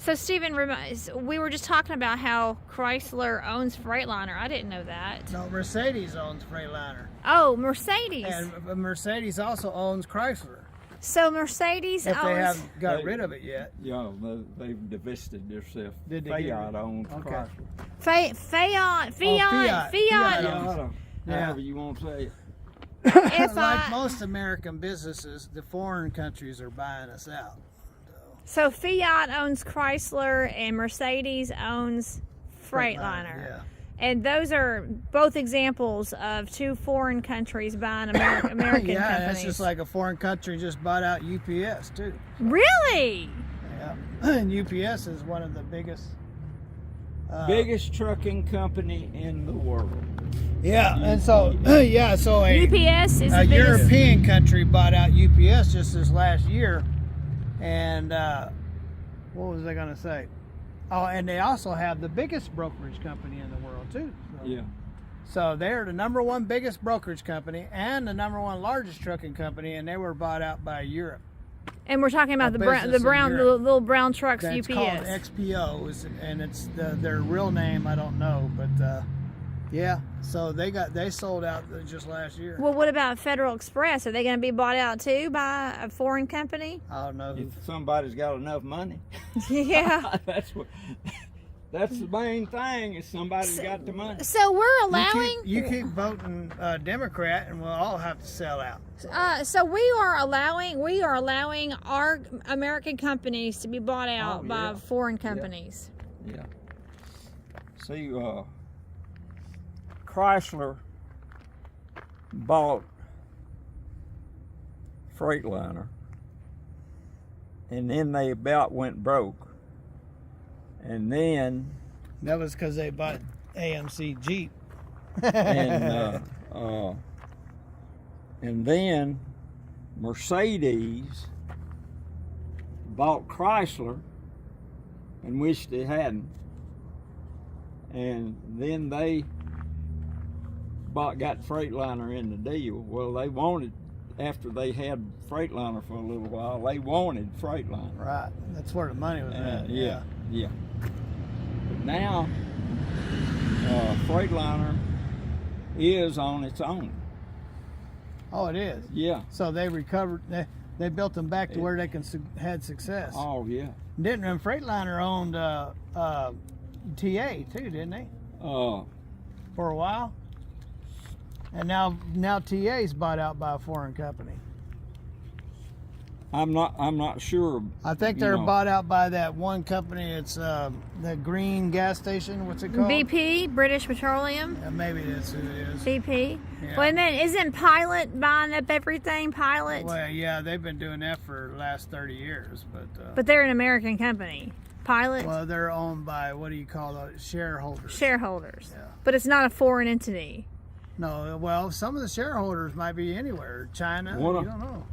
So, Stephen, we were just talking about how Chrysler owns Freightliner. I didn't know that. No, Mercedes owns Freightliner. Oh, Mercedes. And Mercedes also owns Chrysler. So Mercedes If owns... they haven't got rid of it yet. Yeah, they've divested themselves. Did they Fiat owns Okay. Chrysler. Fiat. However you want to say it. Like most American businesses, the foreign countries are buying us out. So Fiat owns Chrysler and Mercedes owns Freightliner. Yeah. And those are both examples of two foreign countries buying American companies. Yeah, that's just like a foreign country just bought out UPS too. Really? Yeah, and UPS is one of the biggest. Biggest trucking company in the world. Yeah, and so so UPS is a the biggest. European country bought out UPS just this last year, and what was I going to say? Oh, and they also have the biggest brokerage company in the world too. So. Yeah. So they're the #1 biggest brokerage company and the #1 largest trucking company, and they were bought out by Europe. And we're talking about the business in little brown trucks. That's UPS. called XPO, and it's their real name I don't know, but yeah. So they sold out just last year. Well, what about Federal Express? Are they going to be bought out too by a foreign company? I don't know. If somebody's got enough money. Yeah. That's the main thing, is somebody's got the money. So we're allowing... You keep voting Democrat, and we'll all have to sell out. So we are allowing our American companies to be bought out by foreign companies. Yeah. See, Chrysler bought Freightliner, and then they about went broke. And then That was because they bought AMC Jeep. and then Mercedes bought Chrysler and wished they hadn't. And then they got Freightliner in the deal. Well, they wanted, after they had Freightliner for a little while, they wanted Freightliner. Right. That's where the money was at. Yeah. But now, Freightliner is on its own. Oh, it is? Yeah. So they recovered, they built them back to where they had success. Oh, yeah. Didn't and Freightliner owned TA too, didn't they? For a while? And now TA's bought out by a foreign company. I'm not sure. I think they're bought out by that one company. It's the green gas station. What's it called? BP, British Petroleum. Yeah, maybe that's who it is. BP. Yeah. Well, and then isn't Pilot buying up everything? Pilot. Well, yeah, they've been doing that for the last 30 years, But they're an American company. Pilot. well, they're owned by, what do you call those, shareholders? Shareholders. Yeah. But it's not a foreign entity. No, well, some of the shareholders might be anywhere. China, you don't know.